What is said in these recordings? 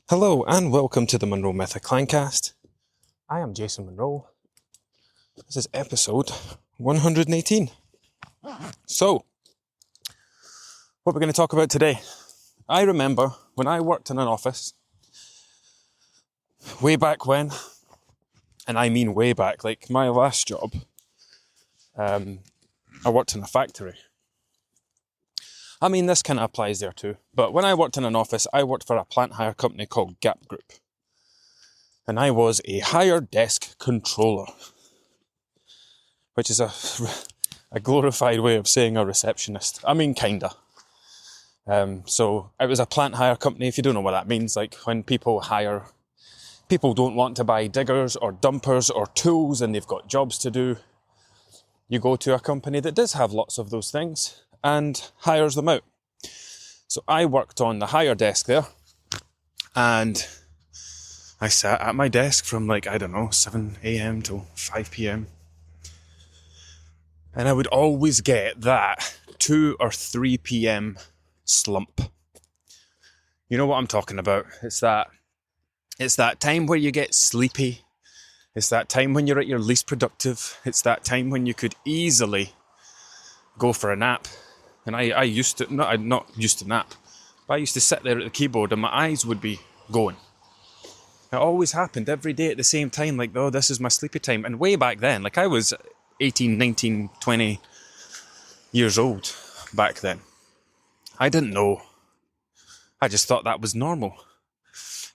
Hello and welcome to the Monroe Mythic Clancast. I am Jason Monroe. This is episode 118. So, what we're going to talk about today. I remember when I worked in an office, way back when, and I mean way back, like my last job, I worked in a factory. I mean, this kind of applies there too. But when I worked in an office, I worked for a plant hire company called Gap Group. And I was a higher desk controller, which is a glorified way of saying a receptionist. I mean, kinda. So it was a plant hire company. If you don't know what that means, like when people don't want to buy diggers or dumpers or tools and they've got jobs to do, you go to a company that does have lots of those things and hires them out. So I worked on the higher desk there, and I sat at my desk from 7 a.m. till 5 p.m. And I would always get that 2 or 3 p.m. slump. You know what I'm talking about. It's that time where you get sleepy. It's that time when you're at your least productive. It's that time when you could easily go for a nap. And I used to, not used to nap, but I used to sit there at the keyboard and my eyes would be going. It always happened every day at the same time, this is my sleepy time. And way back then, I was 18, 19, 20 years old back then. I didn't know. I just thought that was normal.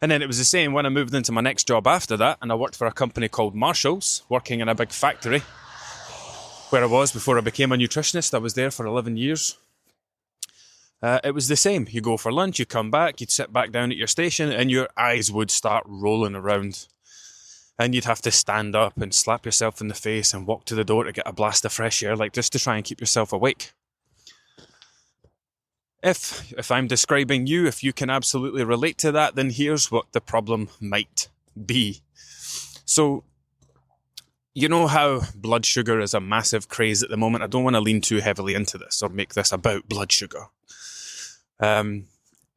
And then it was the same when I moved into my next job after that, and I worked for a company called Marshall's, working in a big factory, where I was before I became a nutritionist. I was there for 11 years. It was the same. You go for lunch, you come back, you'd sit back down at your station, and your eyes would start rolling around. And you'd have to stand up and slap yourself in the face and walk to the door to get a blast of fresh air, just to try and keep yourself awake. If I'm describing you, if you can absolutely relate to that, then here's what the problem might be. So, you know how blood sugar is a massive craze at the moment? I don't want to lean too heavily into this or make this about blood sugar.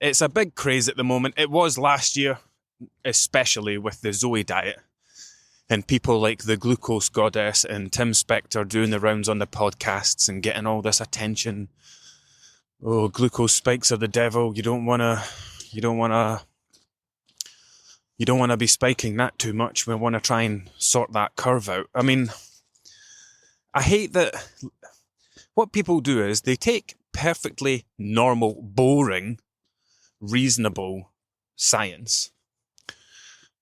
It's a big craze at the moment. It was last year, especially with the Zoe diet. And people like the Glucose Goddess and Tim Spector doing the rounds on the podcasts and getting all this attention. Oh, glucose spikes are the devil. You don't want to be spiking that too much. We want to try and sort that curve out. I mean, I hate that what people do is they take perfectly normal, boring, reasonable science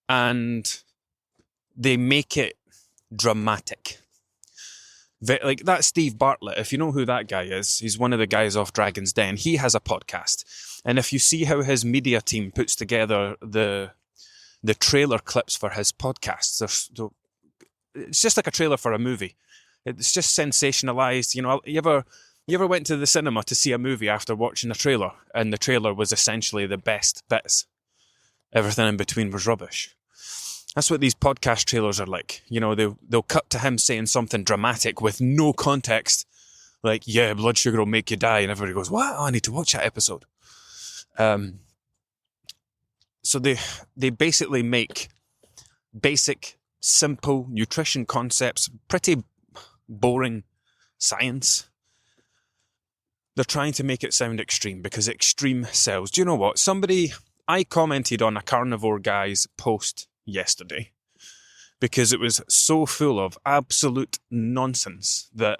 and they make it dramatic. That Steve Bartlett, if you know who that guy is, he's one of the guys off Dragon's Den. He has a podcast. And if you see how his media team puts together the trailer clips for his podcasts, it's just like a trailer for a movie. It's just sensationalized. You ever went to the cinema to see a movie after watching a trailer, and the trailer was essentially the best bits? Everything in between was rubbish. That's what these podcast trailers are like. They'll cut to him saying something dramatic with no context, yeah, blood sugar will make you die, and everybody goes, "What? Oh, I need to watch that episode." So they basically make basic, simple nutrition concepts pretty boring science. They're trying to make it sound extreme because extreme sells. Do you know what? I commented on a carnivore guy's post yesterday because it was so full of absolute nonsense that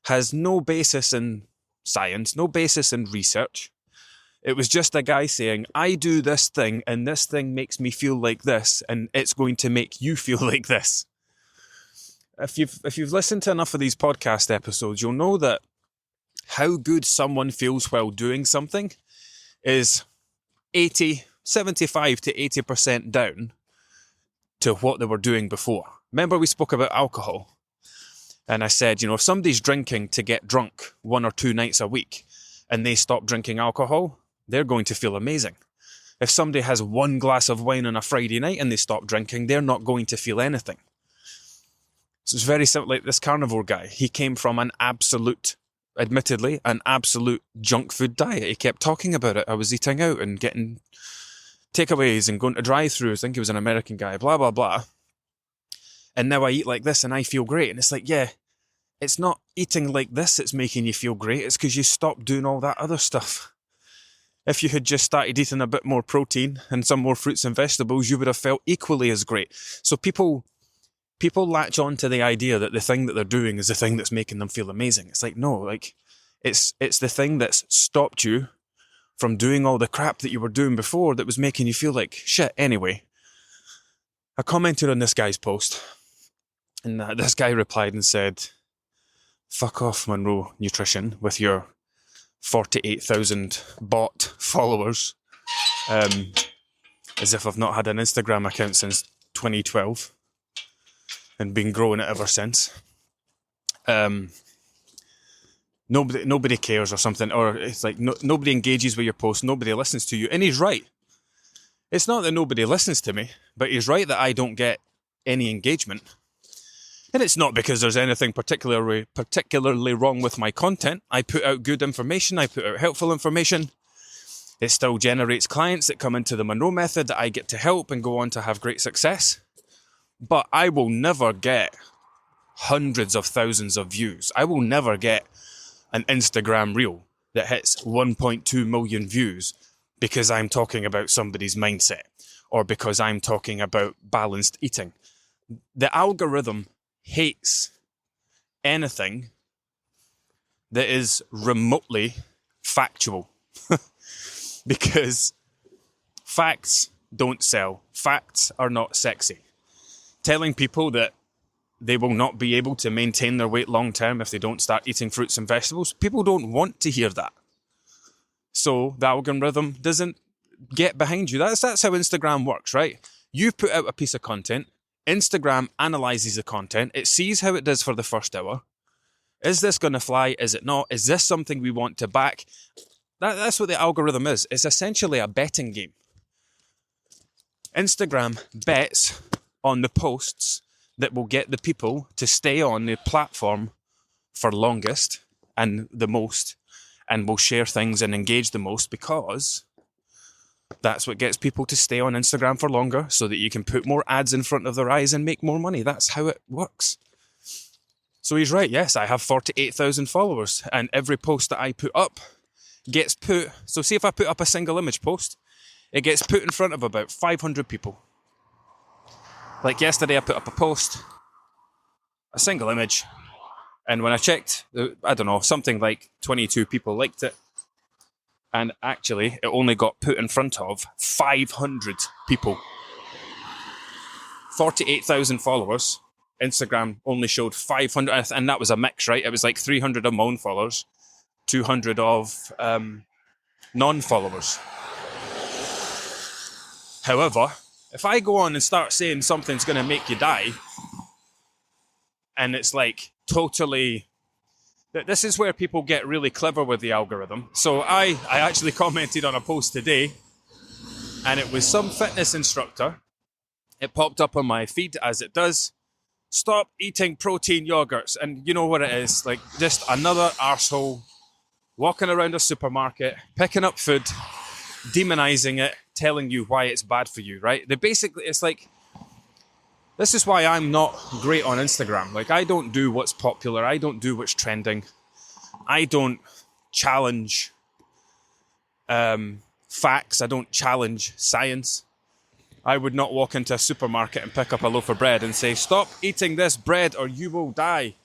has no basis in science, no basis in research. It was just a guy saying, I do this thing and this thing makes me feel like this and it's going to make you feel like this. If you've listened to enough of these podcast episodes, you'll know that how good someone feels while doing something is 75 to 80% down to what they were doing before. Remember we spoke about alcohol? And I said, if somebody's drinking to get drunk 1 or 2 nights a week and they stop drinking alcohol, they're going to feel amazing. If somebody has 1 glass of wine on a Friday night and they stop drinking, they're not going to feel anything. So it's very simple. Like this carnivore guy, he came from admittedly, an absolute junk food diet. He kept talking about it. I was eating out and takeaways and going to drive-thrus. I think he was an American guy, blah, blah, blah. And now I eat like this and I feel great. And it's like, yeah, it's not eating like this that's making you feel great. It's because you stopped doing all that other stuff. If you had just started eating a bit more protein and some more fruits and vegetables, you would have felt equally as great. So people latch on to the idea that the thing that they're doing is the thing that's making them feel amazing. It's like, no, like it's the thing that's stopped you from doing all the crap that you were doing before that was making you feel like shit. Anyway, I commented on this guy's post, and this guy replied and said, fuck off, Monroe Nutrition, with your 48,000 bot followers. As if I've not had an Instagram account since 2012 and been growing it ever since. Nobody cares or something, or it's like nobody engages with your post, nobody listens to you. And he's right. It's not that nobody listens to me, but he's right that I don't get any engagement. And it's not because there's anything particularly wrong with my content. I put out good information, I put out helpful information. It still generates clients that come into the Monroe Method that I get to help and go on to have great success. But I will never get hundreds of thousands of views. I will never get an Instagram reel that hits 1.2 million views because I'm talking about somebody's mindset or because I'm talking about balanced eating. The algorithm hates anything that is remotely factual because facts don't sell. Facts are not sexy. Telling people that they will not be able to maintain their weight long term if they don't start eating fruits and vegetables, people don't want to hear that. So the algorithm doesn't get behind you. That's how Instagram works, right? You put out a piece of content, Instagram analyzes the content, it sees how it does for the first hour. Is this going to fly? Is it not? Is this something we want to back? That's what the algorithm is. It's essentially a betting game. Instagram bets on the posts that will get the people to stay on the platform for longest and the most, and will share things and engage the most, because that's what gets people to stay on Instagram for longer, so that you can put more ads in front of their eyes and make more money. That's how it works. So he's right. Yes, I have 48,000 followers, and every post that I put up gets put. So see if I put up a single image post, it gets put in front of about 500 people. Like yesterday, I put up a post, a single image, and when I checked, I don't know, something like 22 people liked it. And actually, it only got put in front of 500 people. 48,000 followers. Instagram only showed 500, and that was a mix, right? It was like 300 of my own followers, 200 of non-followers. However, if I go on and start saying something's going to make you die, and it's like totally... This is where people get really clever with the algorithm. So I actually commented on a post today, and it was some fitness instructor. It popped up on my feed, as it does. Stop eating protein yogurts. And you know what it is? Like just another arsehole walking around a supermarket, picking up food, demonizing it, telling you why it's bad for you, right? It's like, this is why I'm not great on Instagram. Like, I don't do what's popular. I don't do what's trending. I don't challenge facts. I don't challenge science. I would not walk into a supermarket and pick up a loaf of bread and say, stop eating this bread or you will die.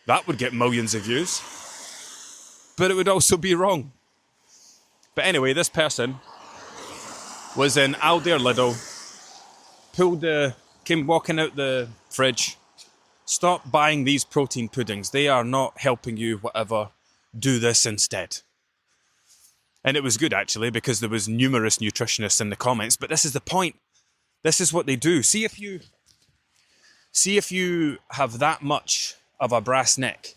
That would get millions of views. But it would also be wrong. But anyway, this person was in Aldi or Lidl, came walking out the fridge. Stop buying these protein puddings. They are not helping you, whatever. Do this instead. And it was good, actually, because there was numerous nutritionists in the comments. But this is the point. This is what they do. See if you have that much of a brass neck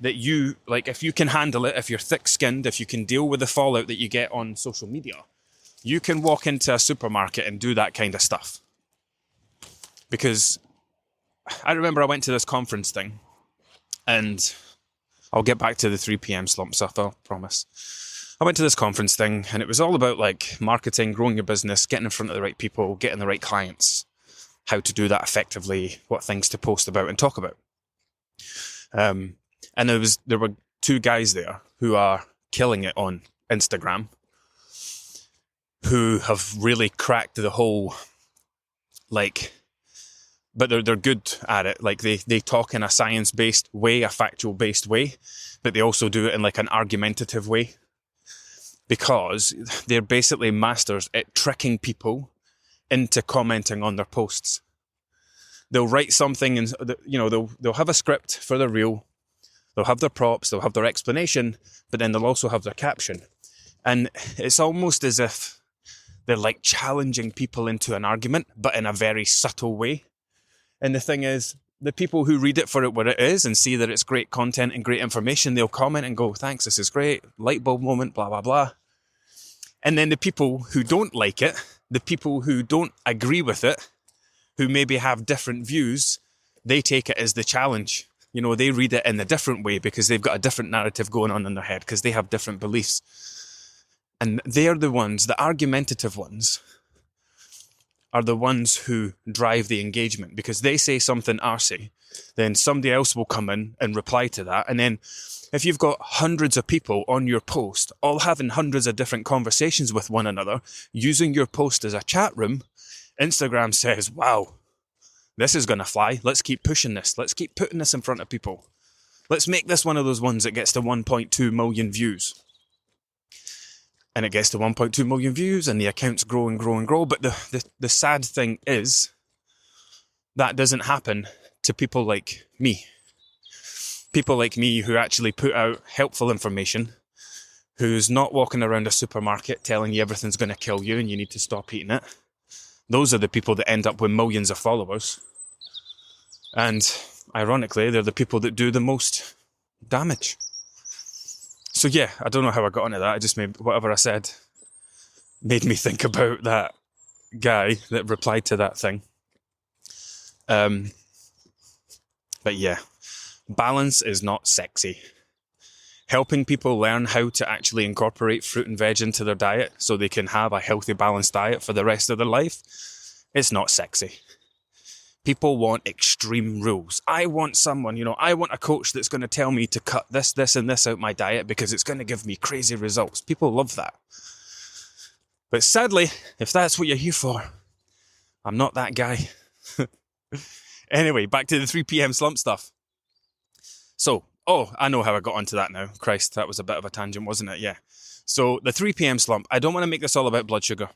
that you, like, if you can handle it, if you're thick-skinned, if you can deal with the fallout that you get on social media, you can walk into a supermarket and do that kind of stuff. Because I remember I went to this conference thing, and I'll get back to the 3 p.m. slump stuff, I promise. I went to this conference thing, and it was all about like marketing, growing your business, getting in front of the right people, getting the right clients, how to do that effectively, what things to post about and talk about. And there were two guys there who are killing it on Instagram, who have really cracked the whole, like, but they're good at it. Like they talk in a science-based way, a factual-based way, but they also do it in like an argumentative way, because they're basically masters at tricking people into commenting on their posts. They'll write something and, they'll have a script for their reel, they'll have their props, they'll have their explanation, but then they'll also have their caption. And it's almost as if they're like challenging people into an argument, but in a very subtle way. And the thing is, the people who read it for what it is and see that it's great content and great information, they'll comment and go, thanks, this is great, light bulb moment, blah, blah, blah. And then the people who don't like it, the people who don't agree with it, who maybe have different views, they take it as the challenge. They read it in a different way because they've got a different narrative going on in their head because they have different beliefs. And they're the ones, the argumentative ones, are the ones who drive the engagement, because they say something arsey, then somebody else will come in and reply to that. And then if you've got hundreds of people on your post, all having hundreds of different conversations with one another, using your post as a chat room, Instagram says, wow, this is going to fly. Let's keep pushing this. Let's keep putting this in front of people. Let's make this one of those ones that gets to 1.2 million views. And it gets to 1.2 million views and the accounts grow and grow and grow. But the sad thing is that doesn't happen to people like me. People like me who actually put out helpful information, who's not walking around a supermarket telling you everything's going to kill you and you need to stop eating it. Those are the people that end up with millions of followers. And ironically, they're the people that do the most damage. So yeah, I don't know how I got onto that. I just made whatever I said made me think about that guy that replied to that thing. But yeah, balance is not sexy. Helping people learn how to actually incorporate fruit and veg into their diet so they can have a healthy, balanced diet for the rest of their life, it's not sexy. People want extreme rules. I want someone, I want a coach that's going to tell me to cut this, this, and this out my diet because it's going to give me crazy results. People love that. But sadly, if that's what you're here for, I'm not that guy. Anyway, back to the 3 p.m. slump stuff. So, I know how I got onto that now. Christ, that was a bit of a tangent, wasn't it? Yeah. So the 3 p.m. slump, I don't want to make this all about blood sugar,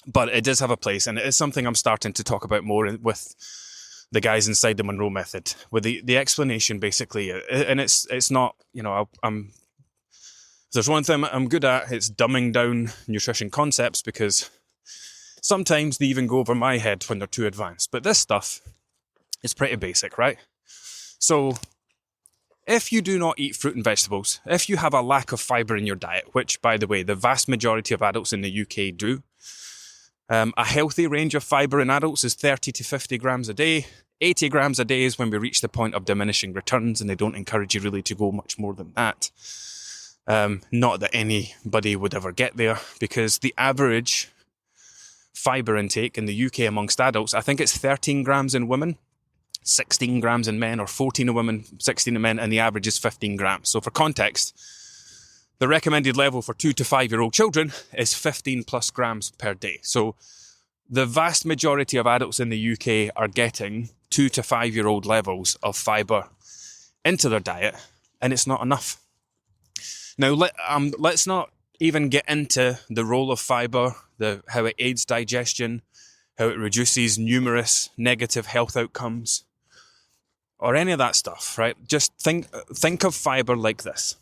but it does have a place, and it is something I'm starting to talk about more with the guys inside the Monroe method, with the explanation basically. And it's not, if there's one thing I'm good at, it's dumbing down nutrition concepts, because sometimes they even go over my head when they're too advanced. But this stuff is pretty basic, right? So if you do not eat fruit and vegetables, if you have a lack of fibre in your diet, which, by the way, the vast majority of adults in the UK do, a healthy range of fibre in adults is 30 to 50 grams a day. 80 grams a day is when we reach the point of diminishing returns, and they don't encourage you really to go much more than that. Not that anybody would ever get there, because the average fibre intake in the UK amongst adults, I think it's 13 grams in women, 16 grams in men, or 14 in women, 16 in men, and the average is 15 grams. So for context, the recommended level for 2 to 5-year-old children is 15 plus grams per day. So the vast majority of adults in the UK are getting 2 to 5-year-old levels of fibre into their diet, and it's not enough. Now, let's not even get into the role of fibre, how it aids digestion, how it reduces numerous negative health outcomes, or any of that stuff, right? Just think of fibre like this.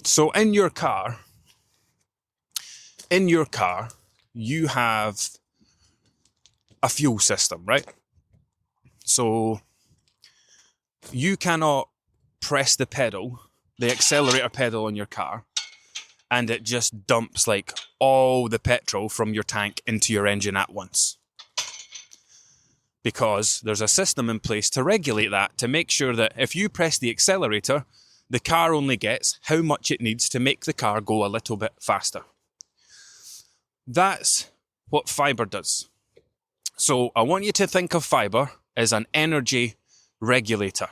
So in your car, you have a fuel system, right? So you cannot press the accelerator pedal on your car, and it just dumps like all the petrol from your tank into your engine at once. because there's a system in place to regulate that, to make sure that if you press the accelerator, the car only gets how much it needs to make the car go a little bit faster. That's what fibre does. So I want you to think of fibre as an energy regulator.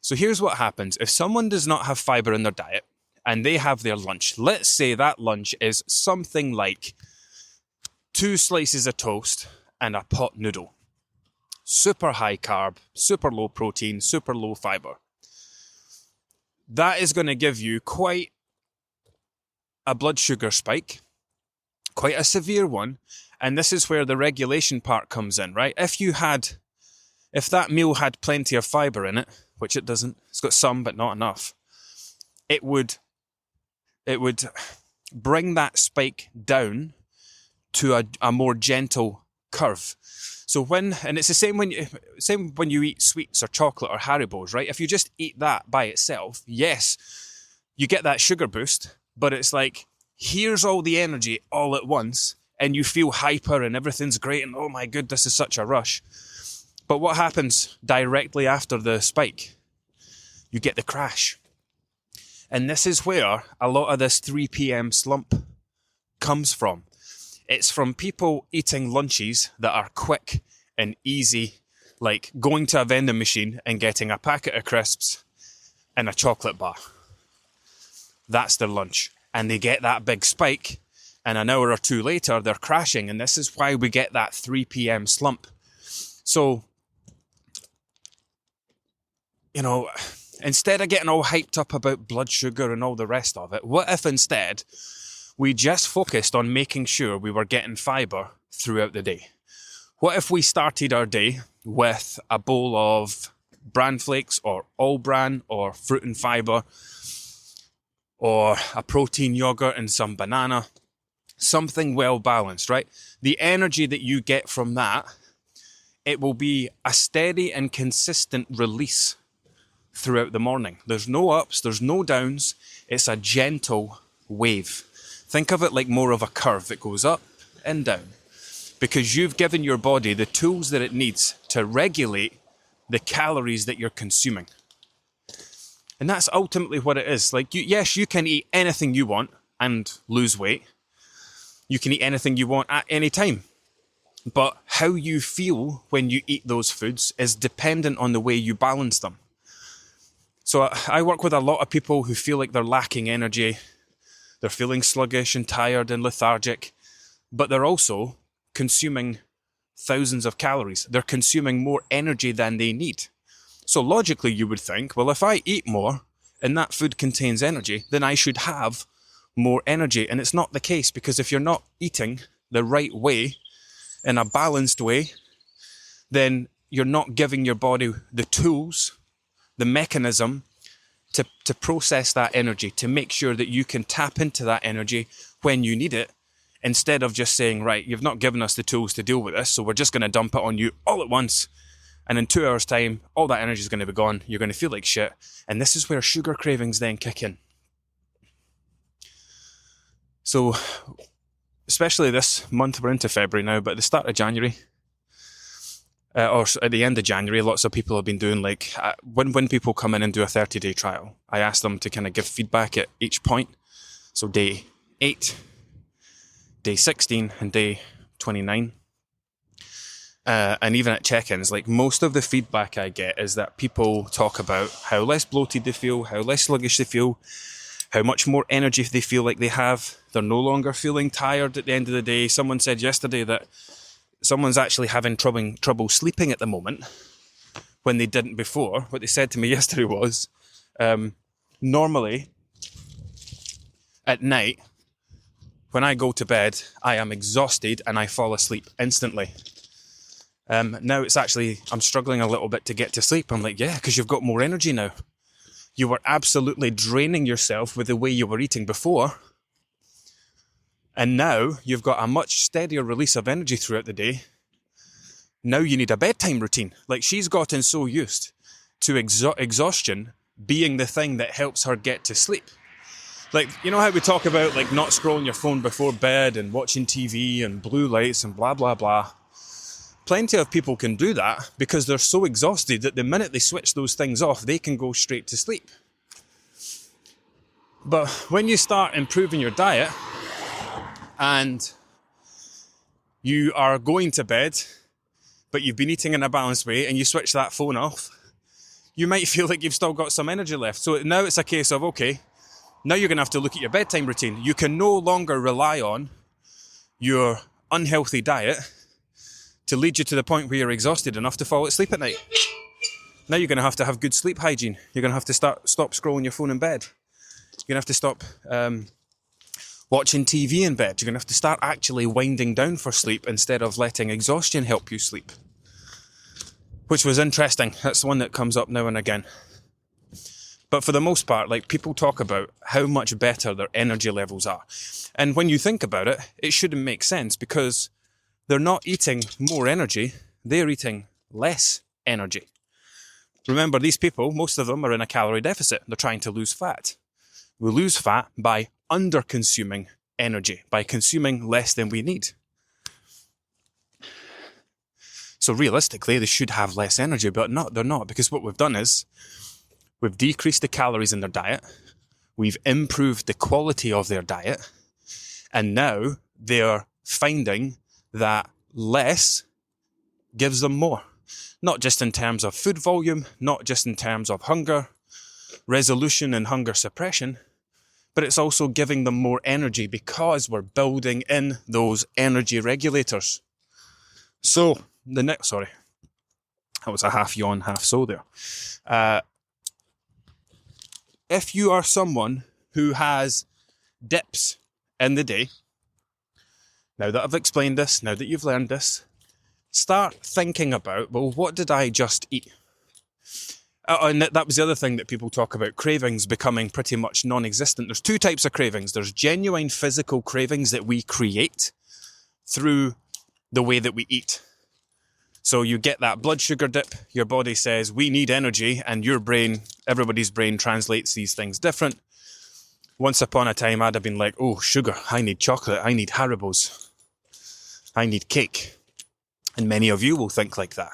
So here's what happens. If someone does not have fibre in their diet and they have their lunch, let's say that lunch is something like 2 slices of toast and a pot noodle. Super high carb, super low protein, super low fibre. That is going to give you quite a blood sugar spike, quite a severe one, and this is where the regulation part comes in, right? If that meal had plenty of fibre in it, which it doesn't, it's got some but not enough, it would bring that spike down to a more gentle curve. So it's the same when you eat sweets or chocolate or Haribos, right? If you just eat that by itself, yes, you get that sugar boost, but it's like, here's all the energy all at once, and you feel hyper and everything's great, and oh my good, this is such a rush. But what happens directly after the spike? You get the crash. And this is where a lot of this 3 p.m. slump comes from. It's from people eating lunches that are quick and easy, like going to a vending machine and getting a packet of crisps and a chocolate bar. That's their lunch. And they get that big spike, and an hour or two later, they're crashing. And this is why we get that 3 p.m. slump. So, instead of getting all hyped up about blood sugar and all the rest of it, what if instead we just focused on making sure we were getting fibre throughout the day? What if we started our day with a bowl of bran flakes or all bran or fruit and fibre or a protein yogurt and some banana, something well balanced, right? The energy that you get from that, it will be a steady and consistent release throughout the morning. There's no ups, there's no downs. It's a gentle wave. Think of it like more of a curve that goes up and down, because you've given your body the tools that it needs to regulate the calories that you're consuming. And that's ultimately what it is. Like, yes, you can eat anything you want and lose weight. You can eat anything you want at any time. But how you feel when you eat those foods is dependent on the way you balance them. So I work with a lot of people who feel like they're lacking energy. They're feeling sluggish and tired and lethargic, but they're also consuming thousands of calories. They're consuming more energy than they need. So logically, you would think, well, if I eat more and that food contains energy, then I should have more energy. And it's not the case, because if you're not eating the right way, in a balanced way, then you're not giving your body the tools, the mechanism to process that energy, to make sure that you can tap into that energy when you need it, instead of just saying, right, you've not given us the tools to deal with this, so we're just going to dump it on you all at once. And in 2 hours' time, all that energy is going to be gone. You're going to feel like shit. And this is where sugar cravings then kick in. So, especially this month, we're into February now, but at the start of January, or at the end of January, lots of people have been doing when people come in and do a 30-day trial, I ask them to kind of give feedback at each point. So day 8, day 16, and day 29. And even at check-ins, like, most of the feedback I get is that people talk about how less bloated they feel, how less sluggish they feel, how much more energy they feel like they have. They're no longer feeling tired at the end of the day. Someone said yesterday that someone's actually having trouble sleeping at the moment when they didn't before. What they said to me yesterday was, normally at night, when I go to bed, I am exhausted and I fall asleep instantly. Now it's actually, I'm struggling a little bit to get to sleep. I'm like, yeah, because you've got more energy now. You were absolutely draining yourself with the way you were eating before. And now you've got a much steadier release of energy throughout the day. Now you need a bedtime routine. Like, she's gotten so used to exhaustion being the thing that helps her get to sleep. Like, you know how we talk about, like, not scrolling your phone before bed and watching TV and blue lights and blah, blah, blah. Plenty of people can do that because they're so exhausted that the minute they switch those things off, they can go straight to sleep. But when you start improving your diet and you are going to bed, but you've been eating in a balanced way and you switch that phone off, you might feel like you've still got some energy left. So now it's a case of, okay, now you're going to have to look at your bedtime routine. You can no longer rely on your unhealthy diet to lead you to the point where you're exhausted enough to fall asleep at night. Now you're going to have good sleep hygiene. You're going to have to stop scrolling your phone in bed. You're going to have to stop watching TV in bed. You're going to have to start actually winding down for sleep instead of letting exhaustion help you sleep. Which was interesting. That's the one that comes up now and again. But for the most part, like, people talk about how much better their energy levels are. And when you think about it, it shouldn't make sense because they're not eating more energy, they're eating less energy. Remember, these people, most of them are in a calorie deficit. They're trying to lose fat. We lose fat by under-consuming energy, by consuming less than we need. So realistically, they should have less energy, but they're not, because what we've done is we've decreased the calories in their diet, we've improved the quality of their diet, and now they're finding that less gives them more. Not just in terms of food volume, not just in terms of hunger, resolution and hunger suppression, but it's also giving them more energy because we're building in those energy regulators. So, that was a half yawn, half so there. If you are someone who has dips in the day, now that I've explained this, now that you've learned this, start thinking about, well, what did I just eat? And that was the other thing that people talk about, cravings becoming pretty much non-existent. There's two types of cravings. There's genuine physical cravings that we create through the way that we eat. So you get that blood sugar dip, your body says, we need energy, and your brain, everybody's brain translates these things different. Once upon a time, I'd have been like, oh, sugar, I need chocolate, I need Haribos, I need cake. And many of you will think like that.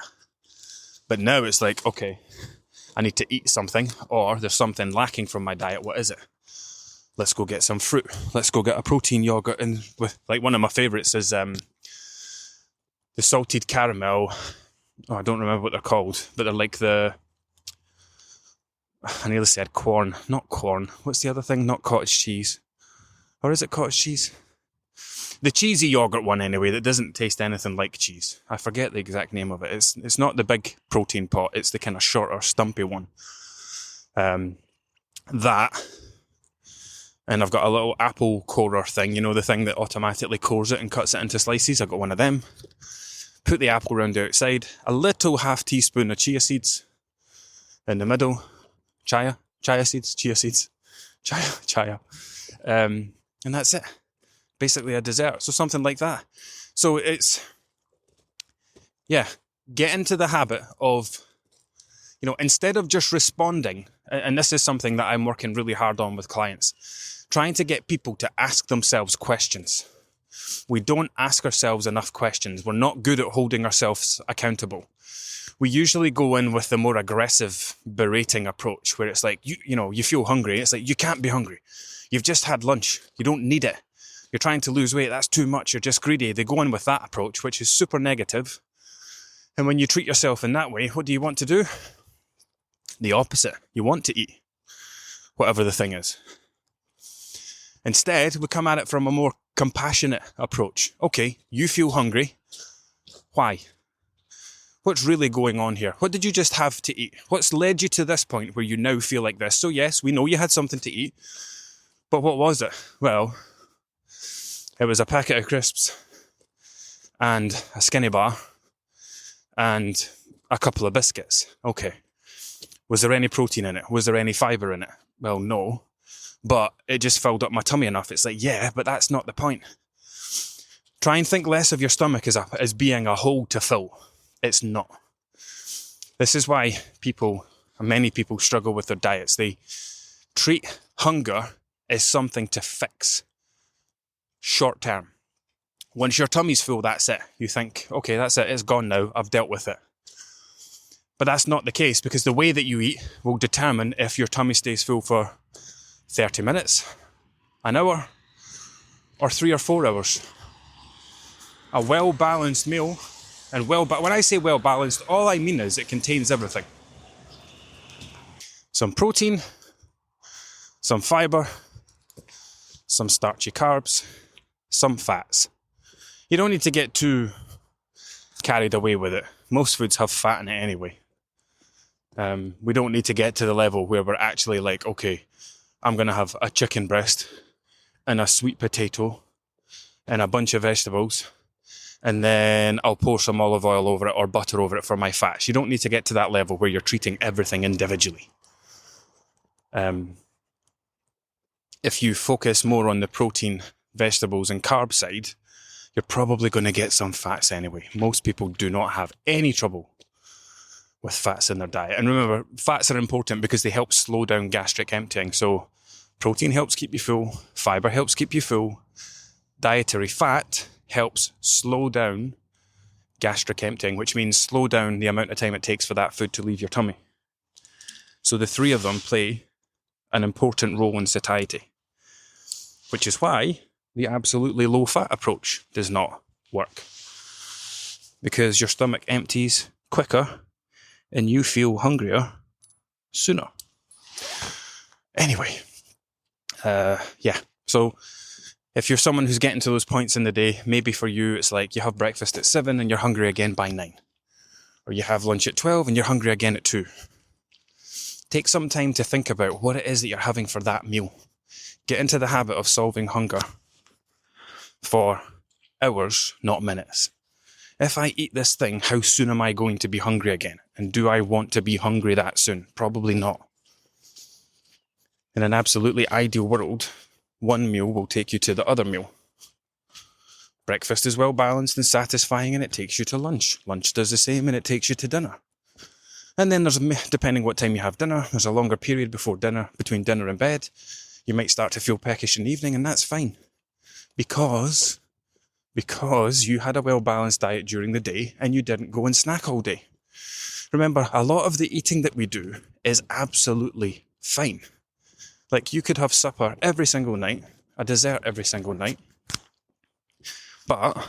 But now it's like, okay, I need to eat something, or there's something lacking from my diet. What is it? Let's go get some fruit. Let's go get a protein yogurt. And with, like, one of my favourites is the salted caramel. Oh, I don't remember what they're called, but they're like I nearly said corn. Not corn. What's the other thing? Not cottage cheese. Or is it cottage cheese? The cheesy yogurt one anyway, that doesn't taste anything like cheese. I forget the exact name of it. It's not the big protein pot, it's the kind of shorter, stumpy one. That, and I've got a little apple corer thing, you know, the thing that automatically cores it and cuts it into slices. I've got one of them. Put the apple around the outside, a little half teaspoon of chia seeds in the middle. Chia seeds. And that's it. Basically a dessert. So something like that. So it's, get into the habit of, you know, instead of just responding, and this is something that I'm working really hard on with clients, trying to get people to ask themselves questions. We don't ask ourselves enough questions. We're not good at holding ourselves accountable. We usually go in with the more aggressive berating approach where it's like, you feel hungry. It's like, you can't be hungry. You've just had lunch. You don't need it. You're trying to lose weight. That's too much. You're just greedy. They go in with that approach, which is super negative. And when you treat yourself in that way, what do you want to do? The opposite. You want to eat whatever the thing is. Instead, we come at it from a more compassionate approach. Okay, you feel hungry. Why? What's really going on here? What did you just have to eat? What's led you to this point where you now feel like this? So yes, we know you had something to eat, but what was it? Well, it was a packet of crisps and a skinny bar and a couple of biscuits. Okay. Was there any protein in it? Was there any fibre in it? Well, no. But it just filled up my tummy enough. It's like, yeah, but that's not the point. Try and think less of your stomach as being a hole to fill. It's not. This is why many people struggle with their diets. They treat hunger as something to fix short term. Once your tummy's full, that's it. You think, okay, that's it, it's gone now, I've dealt with it. But that's not the case, because the way that you eat will determine if your tummy stays full for 30 minutes, an hour, or 3 or 4 hours. A well-balanced meal, and when I say well-balanced, all I mean is it contains everything. Some protein, some fibre, some starchy carbs, some fats. You don't need to get too carried away with it. Most foods have fat in it anyway. We don't need to get to the level where we're actually like, okay, I'm going to have a chicken breast and a sweet potato and a bunch of vegetables, and then I'll pour some olive oil over it or butter over it for my fats. You don't need to get to that level where you're treating everything individually. If you focus more on the protein, vegetables and carb side, you're probably going to get some fats anyway. Most people do not have any trouble with fats in their diet. And remember, fats are important because they help slow down gastric emptying. So protein helps keep you full, fibre helps keep you full, dietary fat helps slow down gastric emptying, which means slow down the amount of time it takes for that food to leave your tummy. So the three of them play an important role in satiety, which is why the absolutely low-fat approach does not work. Because your stomach empties quicker and you feel hungrier sooner. Anyway, so if you're someone who's getting to those points in the day, maybe for you it's like you have breakfast at 7 and you're hungry again by 9. Or you have lunch at 12 and you're hungry again at 2. Take some time to think about what it is that you're having for that meal. Get into the habit of solving hunger for hours, not minutes. If I eat this thing, how soon am I going to be hungry again? And do I want to be hungry that soon? Probably not. In an absolutely ideal world, one meal will take you to the other meal. Breakfast is well balanced and satisfying and it takes you to lunch. Lunch does the same and it takes you to dinner. And then there's, depending what time you have dinner, there's a longer period before dinner, between dinner and bed. You might start to feel peckish in the evening, and that's fine. Because you had a well-balanced diet during the day and you didn't go and snack all day. Remember, a lot of the eating that we do is absolutely fine. Like, you could have supper every single night, a dessert every single night, but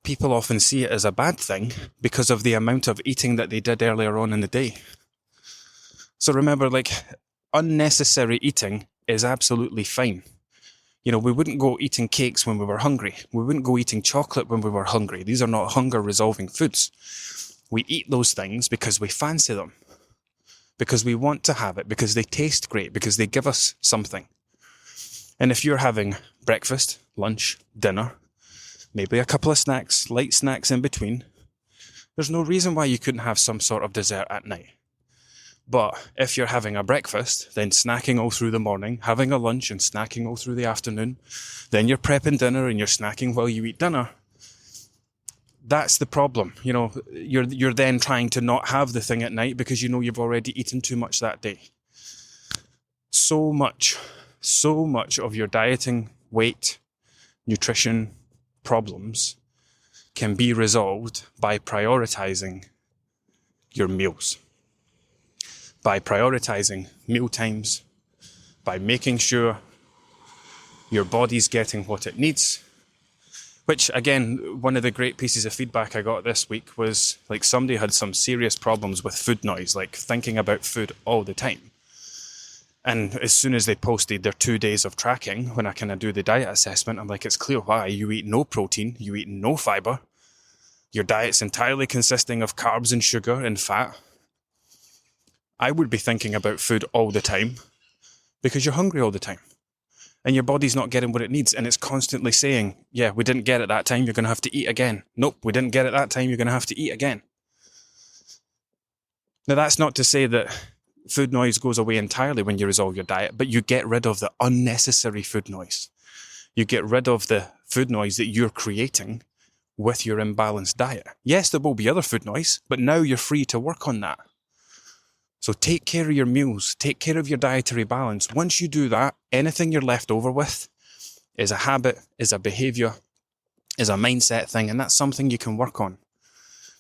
people often see it as a bad thing because of the amount of eating that they did earlier on in the day. So remember, like, unnecessary eating is absolutely fine. You know, we wouldn't go eating cakes when we were hungry. We wouldn't go eating chocolate when we were hungry. These are not hunger-resolving foods. We eat those things because we fancy them, because we want to have it, because they taste great, because they give us something. And if you're having breakfast, lunch, dinner, maybe a couple of snacks, light snacks in between, there's no reason why you couldn't have some sort of dessert at night. But if you're having a breakfast, then snacking all through the morning, having a lunch and snacking all through the afternoon, then you're prepping dinner and you're snacking while you eat dinner, that's the problem. You know, you're then trying to not have the thing at night because you know you've already eaten too much that day. So much of your dieting, weight, nutrition problems can be resolved by prioritizing your meals. By prioritizing meal times, by making sure your body's getting what it needs. Which, again, one of the great pieces of feedback I got this week was, like, somebody had some serious problems with food noise, like thinking about food all the time. And as soon as they posted their 2 days of tracking, when I kind of do the diet assessment, I'm like, it's clear why. You eat no protein, you eat no fibre, your diet's entirely consisting of carbs and sugar and fat. I would be thinking about food all the time because you're hungry all the time and your body's not getting what it needs, and it's constantly saying, yeah, we didn't get it that time, you're going to have to eat again. Nope, we didn't get it that time, you're going to have to eat again. Now, that's not to say that food noise goes away entirely when you resolve your diet, but you get rid of the unnecessary food noise. You get rid of the food noise that you're creating with your imbalanced diet. Yes, there will be other food noise, but now you're free to work on that. So take care of your meals, take care of your dietary balance. Once you do that, anything you're left over with, is a habit, is a behaviour, is a mindset thing, and that's something you can work on.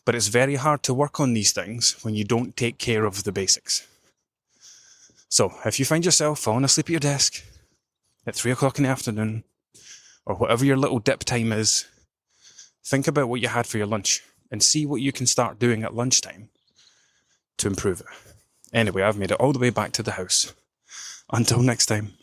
But it's very hard to work on these things when you don't take care of the basics. So if you find yourself falling asleep at your desk at 3 o'clock in the afternoon, or whatever your little dip time is, think about what you had for your lunch and see what you can start doing at lunchtime to improve it. Anyway, I've made it all the way back to the house. Until next time.